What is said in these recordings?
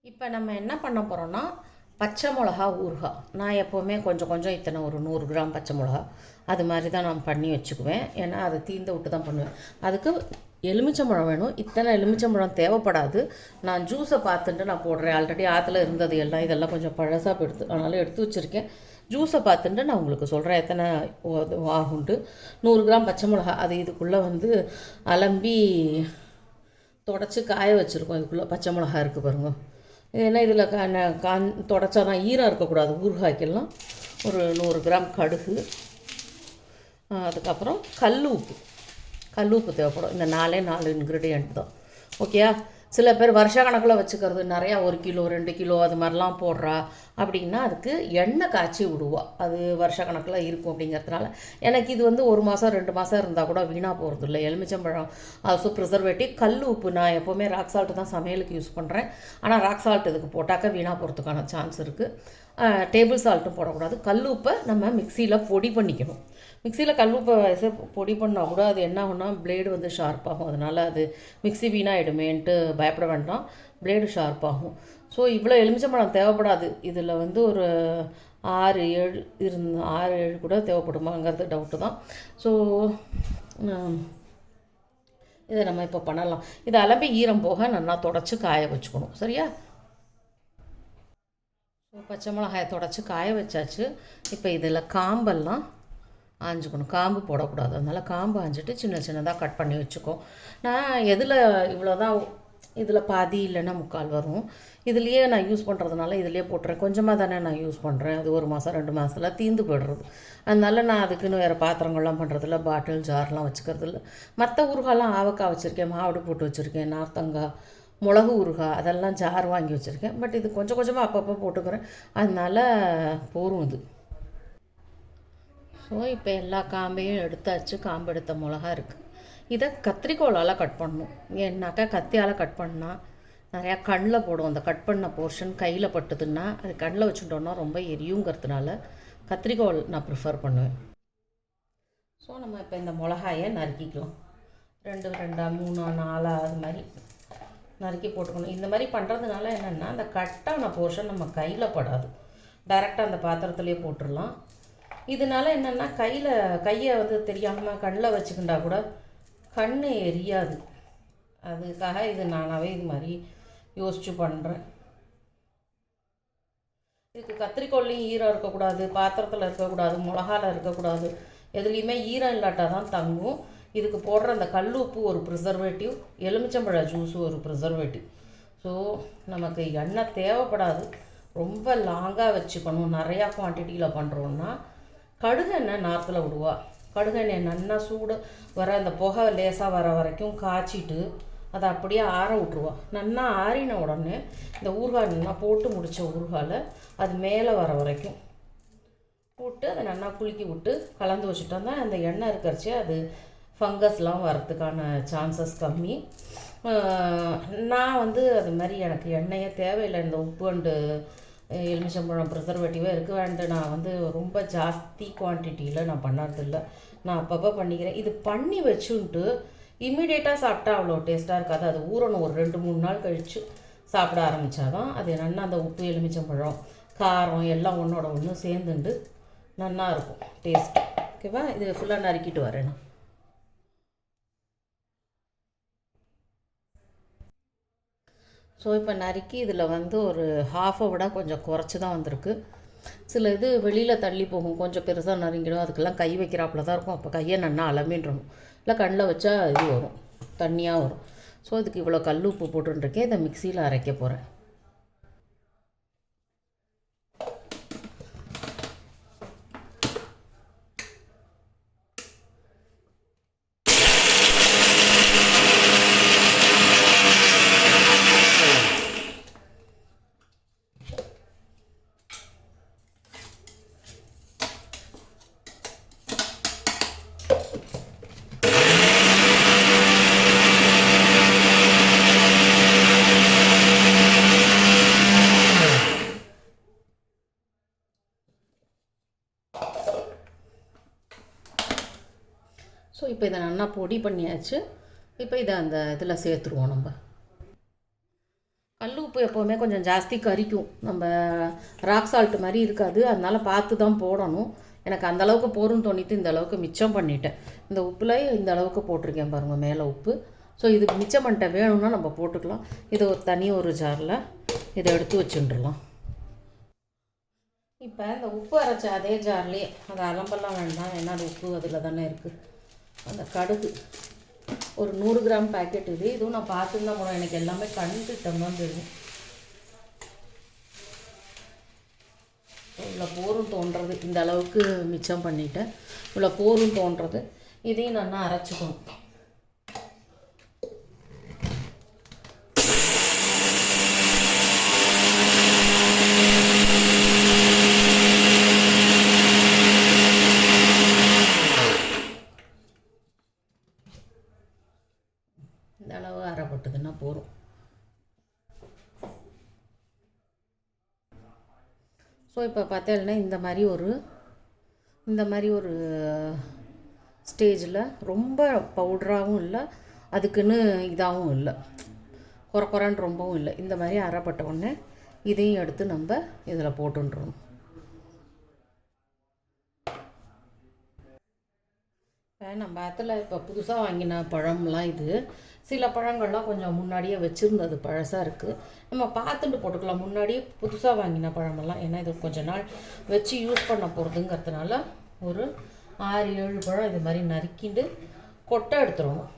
இப்போ நம்ம என்ன பண்ண போகிறோன்னா பச்சை மிளகா ஊறுகாய். நான் எப்போவுமே கொஞ்சம் கொஞ்சம் இத்தனை ஒரு 100 கிராம் பச்சை மிளகா அது மாதிரி தான் நான் பண்ணி வச்சுக்குவேன். ஏன்னா அதை தீந்த விட்டு தான் பண்ணுவேன். அதுக்கு எலுமிச்சம்பழம் வேணும். இத்தனை எலுமிச்சம்பழம் தேவைப்படாது. நான் ஜூஸை பார்த்துட்டு நான் போடுறேன். ஆல்ரெடி ஆற்றுல இருந்தது எல்லாம் இதெல்லாம் கொஞ்சம் பழசாக எடுத்து அதனால் எடுத்து வச்சுருக்கேன். ஜூஸை பார்த்துட்டு நான் உங்களுக்கு சொல்கிறேன் எத்தனை ஆகுண்டு. 100 கிராம் பச்சை மிளகா அது இதுக்குள்ளே அலம்பி தொடச்சி காய வச்சுருக்கோம். இதுக்குள்ளே பச்சை மிளகா இருக்குது பாருங்கள். ஏன்னா இதில் தொடச்சா தான் ஈரம் இருக்கக்கூடாது. ஊறுகாய்க்கெல்லாம் ஒரு 100 கிராம் கடுகு, அதுக்கப்புறம் கல் உப்பு தேவைப்படும். இந்த 4 இன்க்ரீடியண்ட் தான். ஓகேயா? சில பேர் வருஷ கணக்கில் வச்சுக்கிறது நிறையா 1 கிலோ 2 கிலோ அது மாதிரிலாம் போடுறா. அப்படின்னா அதுக்கு எண்ணெய் காய்ச்சி விடுவா. அது வருஷ கணக்கில் இருக்கும். அப்படிங்கிறதுனால எனக்கு இது 1 மாதம் 2 மாதம் இருந்தால் கூட வீணாக போகிறது இல்லை. எலுமிச்சம்பழம் ஆல்சோ ப்ரிசர்வேட்டிவ். கல் உப்பு நான் எப்போவுமே ராக் சால்ட்டு தான் சமையலுக்கு யூஸ் பண்ணுறேன். ஆனால் ராக் சால்ட் இதுக்கு போட்டாக்க வீணாக போகிறதுக்கான சான்ஸ் இருக்குது. டேபிள் சால்ட்டும் போடக்கூடாது. கல் உப்பை நம்ம மிக்சியில் பொடி பண்ணிக்கணும். மிக்சியில் கல் உப்பை பொடி பண்ணால் கூட அது என்ன ஆகும்னா பிளேடு ஷார்ப்பாகும். அதனால் அது மிக்சி வீணாகிடுமேன்ட்டு பயப்பட வேண்டாம். பிளேடு ஷார்ப்பாகும். ஸோ இவ்வளோ எலுமிச்சம்பழம் தேவைப்படாது. இதில் ஒரு 6-7 கூட தேவைப்படுமாங்கிறது டவுட்டு தான். ஸோ இதை நம்ம இப்போ பண்ணலாம். இதை அலம்பி ஈரம் போக நல்லா தொடச்சி காய வச்சுக்கணும். சரியா? ஸோ பச்சை மிளகாயை தொடச்சி காய வச்சாச்சு. இப்போ இதில் காம்பெல்லாம் ஆஞ்சிக்கணும். காம்பு போடக்கூடாது. அதனால் காம்பு ஆஞ்சிட்டு சின்ன சின்னதாக கட் பண்ணி வச்சுக்கோ. நான் எதில் இவ்வளோ தான், இதில் பாதி இல்லைன்னா 3/4 வரும். இதுலேயே நான் யூஸ் பண்ணுறதுனால இதிலே போட்டுறேன். கொஞ்சமாக தானே நான் யூஸ் பண்ணுறேன். அது 1 மாதம் 2 மாதத்தில் தீந்து போய்டுறது. அதனால நான் அதுக்குன்னு வேறு பாத்திரங்கள்லாம் பண்ணுறதில்ல. பாட்டில் ஜார்லாம் வச்சுக்கிறதில்ல. மற்ற ஊறுகாலாம் ஆவக்காய் வச்சுருக்கேன், மாவடு போட்டு வச்சுருக்கேன், நார்த்தங்காய், மிளகு ஊறுகாய் அதெல்லாம் ஜார் வாங்கி வச்சுருக்கேன். பட் இது கொஞ்சம் கொஞ்சமாக அப்பப்போ போட்டுக்கிறேன். அதனால் போரும் இது. ஸோ இப்போ எல்லா காம்பையும் எடுத்தாச்சு. காம்பு எடுத்த மிளகா இருக்குது. இதை கத்திரிக்கோளால் கட் பண்ணணும். ஏன்னாக்கா கத்தியால் கட் பண்ணால் நிறையா கண்ணில் போடும். அந்த கட் பண்ண போர்ஷன் கையில் பட்டுதுன்னா அது கண்ணில் வச்சுட்டோன்னா ரொம்ப எரியுங்கிறதுனால கத்திரிக்கோள் நான் ப்ரிஃபர் பண்ணுவேன். ஸோ நம்ம இப்போ இந்த மிளகாயை நறுக்கிக்கலாம். 2 2 3 4 அது மாதிரி நறுக்கி போட்டுக்கணும். இந்த மாதிரி பண்ணுறதுனால என்னென்னா அந்த கட்டான போர்ஷன் நம்ம கையில் படாது. டைரெக்டாக அந்த பாத்திரத்துலேயே போட்டுடலாம். இதனால என்னென்னா கையை தெரியாமல் கண்ணில் வச்சுக்கிண்டா கூட கண் எரியாது. அதுக்காக இது நானாகவே இது மாதிரி யோசித்து பண்ணுறேன். இதுக்கு கத்திரிக்கோள்லையும் ஈரம் இருக்கக்கூடாது, பாத்திரத்தில் இருக்கக்கூடாது, மிளகாவில் இருக்கக்கூடாது. எதுலேயுமே ஈரம் இல்லாட்டால் தான் தங்கும். இதுக்கு போடுற அந்த கல் உப்பு ஒரு ப்ரிசர்வேட்டிவ், எலுமிச்சம்பழ ஜூஸு ஒரு ப்ரிசர்வேட்டிவ். ஸோ நமக்கு எண்ணெய் தேவைப்படாது. ரொம்ப லாங்காக வச்சுக்கணும். நிறையா குவான்டிட்டியில் பண்ணுறோன்னா கடுகெண்ணெய் நார்த்தில் விடுவா. கடுகெண்ணெய் நல்லா சூடு வர அந்த புகை லேசாக வர வரைக்கும் காய்ச்சிட்டு அதை அப்படியே ஆற விட்ருவா. நல்லா ஆறின உடனே இந்த ஊறுகாய் நல்லா போட்டு முடித்த ஊறுகாயில் அது மேலே வர வரைக்கும் போட்டு அதை நல்லா குலுக்கி விட்டு கலந்து வச்சுட்டோம்னா அந்த எண்ணெய் இருக்கிறச்சே அது ஃபங்கஸ்லாம் வரத்துக்கான சான்சஸ் கம்மி. நான் அது மாதிரி எனக்கு எண்ணெயே தேவையில்லை. இந்த உப்பு அண்டு எலுமிச்சம்பழம் ப்ரிசர்வேட்டிவே இருக்குது வேண்டு. நான் ரொம்ப ஜாஸ்தி குவான்டிட்டியில் நான் பண்ணறதில்ல. நான் அப்பப்போ பண்ணிக்கிறேன். இது பண்ணி வச்சுன்ட்டு இம்மிடியேட்டாக சாப்பிட்டா அவ்வளோ டேஸ்ட்டாக இருக்காது. அது ஊறணும். ஒரு 2-3 நாள் கழித்து சாப்பிட ஆரம்பித்தாதான் அது நல்லா அந்த உப்பு எலுமிச்சம்பழம் காரம் எல்லாம் ஒன்றோட ஒன்று சேர்ந்துண்டு நல்லா இருக்கும் டேஸ்ட். ஓகேவா? இது ஃபுல்லாக நறுக்கிட்டு வரேன் நான். ஸோ இப்போ நறுக்கி இதில் ஒரு ஹாஃபை விட கொஞ்சம் குறைச்சி தான் வந்திருக்கு. சில இது வெளியில் தள்ளி போகும், கொஞ்சம் பெருசாக நறுங்கிடும். அதுக்கெல்லாம் கை வைக்கிறாப்புல தான் இருக்கும். அப்போ கையை நல்லா அலம்பின்றணும். இல்லை கண்ணில் வச்சா இது வரும், தண்ணியாக வரும். ஸோ இதுக்கு இவ்வளோ கல் உப்பு போட்டுருக்கேன். இதை மிக்சியில் அரைக்க போகிறேன். ஸோ இப்போ இதை நல்லா பொடி பண்ணியாச்சு. இப்போ இதை அந்த இதில் சேர்த்துருவோம். நம்ம கல் உப்பு எப்போவுமே கொஞ்சம் ஜாஸ்தி கரிக்கும், நம்ம ராக் சால்ட் மாதிரி இருக்காது, அதனால் பார்த்து தான் போடணும். எனக்கு அந்தளவுக்கு போருன்னு தோணிட்டு இந்த அளவுக்கு மிச்சம் பண்ணிட்டேன். இந்த உப்பில் இந்த அளவுக்கு போட்டிருக்கேன் பாருங்கள் மேலே உப்பு. ஸோ இதுக்கு மிச்சம் பண்ணிட்டேன், வேணும்னா நம்ம போட்டுக்கலாம். இதை ஒரு ஒரு ஜாரில் இதை எடுத்து வச்சுட்டுலாம். இப்போ இந்த உப்பு அரைச்ச அதே ஜார்லேயே அந்த அலம்பெல்லாம் வேண்டாம், ஏன்னா அது உப்பு அதில் தானே இருக்குது. அந்த கடுகு ஒரு 100 கிராம் பேக்கெட் இதுவும் நான் பார்த்துருந்தா போனோம், எனக்கு எல்லாமே கண்டுகிட்டோம் தான் தெரியும். இவ்வளோ போரும் தோன்றது, இந்த அளவுக்கு மிச்சம் பண்ணிட்டேன். இவ்வளோ போரும் தோன்றது, இதையும் நான் அரைச்சிக்கணும். இந்த அளவு அரைப்பட்டதுன்னா போதும். ஸோ இப்போ பார்த்தீங்கன்னா இந்த மாதிரி ஒரு ஸ்டேஜில் ரொம்ப பவுடராகவும் இல்லை, அதுக்குன்னு இதாகவும் இல்லை, குறைன்னு ரொம்பவும் இல்லை. இந்த மாதிரி அரைப்பட்ட உடனே இதையும் எடுத்து நம்ம இதில் போட்டுன்றோம். நம்ம அதில் இப்போ புதுசாக வாங்கின பழம்லாம் இது. சில பழங்கள்லாம் கொஞ்சம் முன்னாடியே வச்சுருந்தது பழசாக இருக்குது, நம்ம பார்த்துட்டு போட்டுக்கலாம். முன்னாடியே புதுசாக வாங்கின பழமெல்லாம், ஏன்னா இது கொஞ்ச நாள் வச்சு யூஸ் பண்ண போகிறதுங்கிறதுனால ஒரு 6-7 பழம் இது மாதிரி நறுக்கிண்டு கொட்டை எடுத்துடணும்.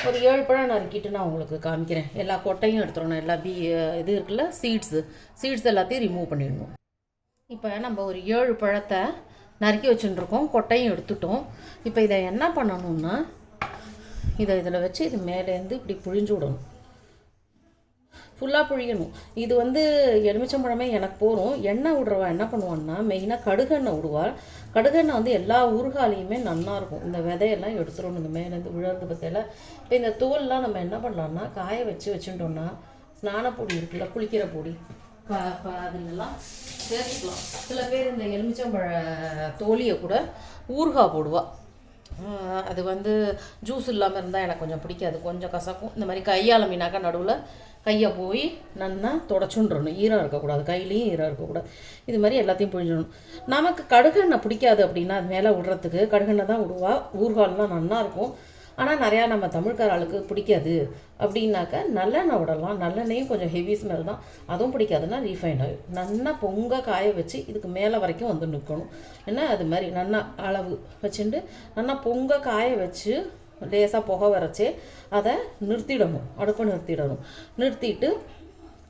ஒரு 7 பழம் நறுக்கிட்டு நான் உங்களுக்கு காமிக்கிறேன். எல்லா கொட்டையும் எடுத்துடணும், எல்லா இது இருக்குல்ல சீட்ஸ் எல்லாத்தையும் ரிமூவ் பண்ணிடணும். இப்போ நம்ம ஒரு 7 பழத்தை நறுக்கி வச்சுட்டுருக்கோம், கொட்டையும் எடுத்துட்டோம். இப்போ இதை என்ன பண்ணணும்னா, இதில் வச்சு இது மேலேருந்து இப்படி புழிஞ்சு விடணும், ஃபுல்லாக புழியணும். இது எலுமிச்சம்பழமே எனக்கு போகும். எண்ணெய் விடுறவா என்ன பண்ணுவான்னா, மெயினாக கடுகெண்ணெய் விடுவாள். கடுகெண்ணெய் எல்லா ஊறுகாலையுமே நல்லாயிருக்கும். இந்த விதையெல்லாம் எடுத்துடணும், இந்த மேலேருந்து விழுறது பற்றியில். இப்போ இந்த தோல்லாம் நம்ம என்ன பண்ணலான்னா, காய வச்சுட்டோம்னா, ஸ்நானப்பொடி இருக்குல்ல, குளிக்கிற பொடி, அதிலெல்லாம் சேர்த்துக்கலாம். சில பேர் இந்த எலுமிச்சம்பழ தோலியை கூட ஊறுகாய் போடுவாள். அது ஜூஸ் இல்லாமல் இருந்தால் எனக்கு கொஞ்சம் பிடிக்காது, கொஞ்சம் கசக்கும். இந்த மாதிரி கையால் மீனாக்கா நடுவில் கையை போய் நல்லா தொடச்சுன்றணும், ஈரம் இருக்கக்கூடாது, கையிலையும் ஈரம் இருக்கக்கூடாது. இது மாதிரி எல்லாத்தையும் புழிஞ்சிடணும். நமக்கு கடுகெண்ணெய் பிடிக்காது அப்படின்னா அது மேலே விடுறதுக்கு கடுகெண்ணெய் தான் விடுவா. ஊறுகால்லாம் நல்லாயிருக்கும். ஆனால் நிறையா நம்ம தமிழ்கார ஆளுக்கு பிடிக்காது அப்படின்னாக்கா நல்லெண்ணெய் விடலாம். நல்லெண்ணெயும் கொஞ்சம் ஹெவி ஸ்மெல் தான், அதுவும் பிடிக்காதுன்னா ரீஃபைண்ட் ஆயில் நல்லா பொங்க காய வச்சு இதுக்கு மேலே வரைக்கும் நிற்கணும். ஏன்னா அது மாதிரி நல்லா அளவு வச்சுட்டு நல்லா பொங்க காய வச்சு லேசாக புகை வரைச்சி அதை நிறுத்திடணும், அடுப்பை நிறுத்திட்டு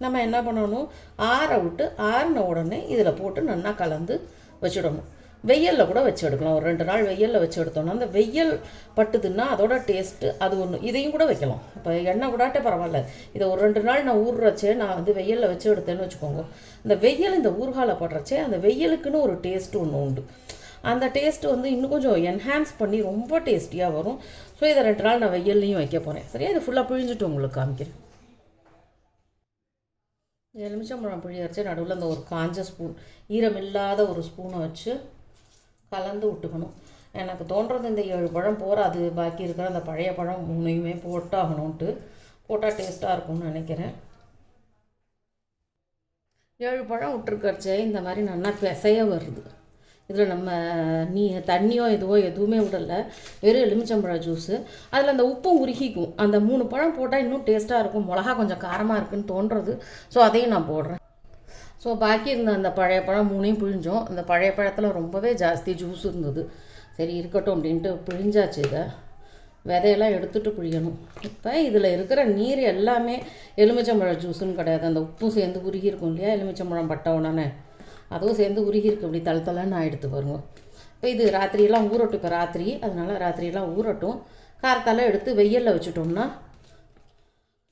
நம்ம என்ன பண்ணணும், ஆற விட்டு ஆறின உடனே இதில் போட்டு நல்லா கலந்து வச்சிடணும். வெயிலில் கூட வச்சு எடுக்கலாம், ஒரு 2 நாள் வெயிலில் வச்சு எடுத்தோம்னா அந்த வெயில் பட்டுதுன்னா அதோட டேஸ்ட்டு அது ஒன்று. இதையும் கூட வைக்கலாம், இப்போ எண்ணெய் விடாட்டே பரவாயில்ல. இதை ஒரு 2 நாள் நான் ஊறுறச்சே நான் வெயிலில் வச்சு எடுத்தேன்னு வச்சுக்கோங்க, இந்த ஊறுகால படுறச்சே அந்த வெயிலுக்குன்னு ஒரு டேஸ்ட்டு ஒன்று உண்டு. அந்த டேஸ்ட்டு இன்னும் கொஞ்சம் என்ஹான்ஸ் பண்ணி ரொம்ப டேஸ்டியாக வரும். ஸோ இதை 2 நாள் நான் வெயில்லையும் வைக்க போகிறேன். சரியா, இதை ஃபுல்லாக பிழிஞ்சிட்டு உங்களுக்கு காமிக்கிறேன். எலுமிச்சம்பழம் பிழியரைச்சி நடுவில் அந்த ஒரு காஞ்ச ஸ்பூன், ஈரமில்லாத ஒரு ஸ்பூனை வச்சு கலந்து விட்டுக்கணும். எனக்கு தோன்றது இந்த 7 பழம் போகாது, பாக்கி இருக்கிற அந்த பழைய பழம் 3யுமே போட்டாகணுன்ட்டு, போட்டால் டேஸ்ட்டாக இருக்கும்னு நினைக்கிறேன். 7 பழம் விட்டுருக்கச்சே இந்த மாதிரி நல்லா பிசைய வருது. இதில் நம்ம தண்ணியோ எதுவுமே விடலை, வெறும் எலுமிச்சம்பழ ஜூஸு. அதில் அந்த உப்பும் உருகிக்கும். அந்த 3 பழம் போட்டால் இன்னும் டேஸ்ட்டாக இருக்கும். மிளகா கொஞ்சம் காரமாக இருக்குதுன்னு தோன்றது, ஸோ அதையும் நான் போடுறேன். ஸோ பாக்கி இருந்த அந்த பழைய பழம் 3யும் பிழிஞ்சோம். அந்த பழைய பழத்தில் ரொம்பவே ஜாஸ்தி ஜூஸ் இருந்தது. சரி இருக்கட்டும் அப்படின்ட்டு பிழிஞ்சாச்சு. இதை விதையெல்லாம் எடுத்துகிட்டு பிழியணும். இப்போ இதில் இருக்கிற நீர் எல்லாமே எலுமிச்சம்பழ ஜூஸுன்னு கிடையாது, அந்த உப்பும் சேர்ந்து உருகி இருக்கும் இல்லையா, எலுமிச்சம்பழம் பட்ட உடனே அதுவும் சேர்ந்து உருகி இருக்குது, இப்படி தளத்தலன்னு ஆகிடுத்து பாருங்க. இப்போ இது ராத்திரியெல்லாம் ஊறட்டும், இப்போ ராத்திரி, அதனால் ராத்திரியெல்லாம் ஊறட்டும். காரத்தால் எடுத்து வெயிலில் வச்சுட்டோம்னா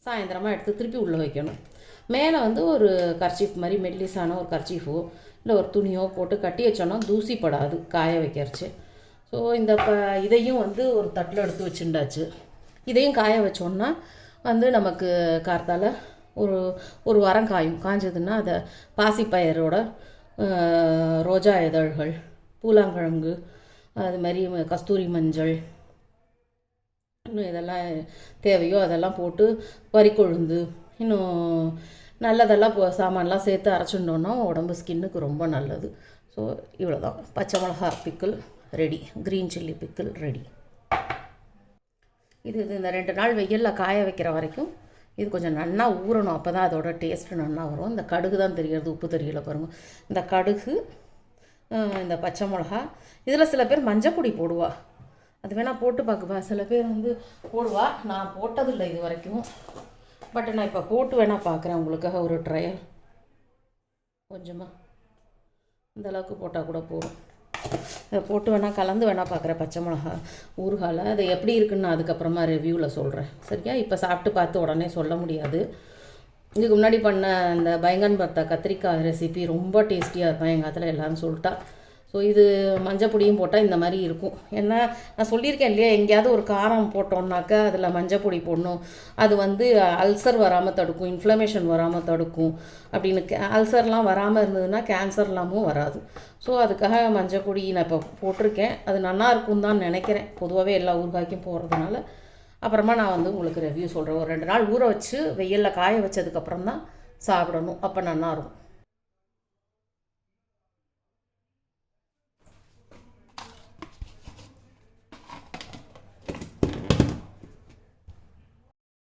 சாயந்தரமாக எடுத்து திருப்பி உள்ளே வைக்கணும். மேலே ஒரு கர்ச்சீஃப் மாதிரி மெல்லிசான ஒரு கர்ச்சீஃபோ இல்லை ஒரு துணியோ போட்டு கட்டி வச்சோன்னா தூசி படாது காய வைக்கிறச்சு. ஸோ இந்த இதையும் ஒரு தட்டில் எடுத்து வச்சுட்டாச்சு. இதையும் காய வச்சோன்னா நமக்கு காரத்தால் ஒரு வாரம் காயும். காஞ்சதுன்னா அதை பாசிப்பயிரோட ரோஜா இதழ்கள், பூலாங்கிழங்கு, அது மாதிரி கஸ்தூரி மஞ்சள், இன்னும் இதெல்லாம் தேவையோ அதெல்லாம் போட்டு வரிக்கொழுந்து இன்னும் நல்லதெல்லாம் சாமான்லாம் சேர்த்து அரைச்சிட்டோன்னா உடம்பு ஸ்கின்னுக்கு ரொம்ப நல்லது. ஸோ இவ்வளோ தான். பச்சை மிளகா pickle ready, green chilli pickle ready. இது இந்த 2 நாள் வெயிலில் காய வைக்கிற வரைக்கும் இது கொஞ்சம் நன்னா ஊறணும். அப்போ தான் அதோட டேஸ்ட்டு நன்னா வரும். இந்த கடுகு தான் தெரிகிறது, உப்பு தெரியல பாருங்கள். இந்த கடுகு, இந்த பச்சை மிளகா, இதில் சில பேர் மஞ்சப்பொடி போடுவா. அது வேணால் போட்டு பார்க்குப்பா. சில பேர் வந்து போடுவா. நான் போட்டதில்லை இது வரைக்கும். பட் நான் இப்போ போட்டு வேணால் பார்க்குறேன் உங்களுக்காக ஒரு ட்ரையல். கொஞ்சமாக இந்த அளவுக்கு போட்டால் கூட போதும். அதை போட்டு வேணால் கலந்து வேணால் பார்க்குறேன் பச்சை மிளகா ஊறுகாயில். அது எப்படி இருக்குன்னு நான் அதுக்கப்புறமா ரிவ்யூவில் சொல்கிறேன். சரியா? இப்போ சாப்பிட்டு பார்த்து உடனே சொல்ல முடியாது. இதுக்கு முன்னாடி பண்ண இந்த பைங்கன் பர்த்தா கத்திரிக்காய் ரெசிபி ரொம்ப டேஸ்டியாக இருக்கும், எங்கள் அதில் எல்லோரும் சொல்லிட்டா. ஸோ இது மஞ்சள் பொடியும் போட்டால் இந்த மாதிரி இருக்கும். ஏன்னா நான் சொல்லியிருக்கேன் இல்லையா, எங்கேயாவது ஒரு காரம் போட்டோம்னாக்கா அதில் மஞ்சள் பொடி போடணும். அது வந்து அல்சர் வராமல் தடுக்கும், இன்ஃப்ளமேஷன் வராமல் தடுக்கும் அப்படின்னு. அல்சர்லாம் வராமல் இருந்ததுன்னா கேன்சர்லாமும் வராது. ஸோ அதுக்காக மஞ்சள் பொடி நான் இப்போ போட்டிருக்கேன். அது நல்லா இருக்கும்னு தான் நினைக்கிறேன், பொதுவாகவே எல்லா ஊறுகாய்க்கும் போடுறதுனால. அப்புறமா நான் வந்து உங்களுக்கு ரிவ்யூ சொல்கிறேன். ஒரு 2 நாள் ஊற வச்சு வெயிலில் காய வச்சதுக்கப்புறம் தான் சாப்பிடணும், அப்போ நல்லாயிருக்கும்.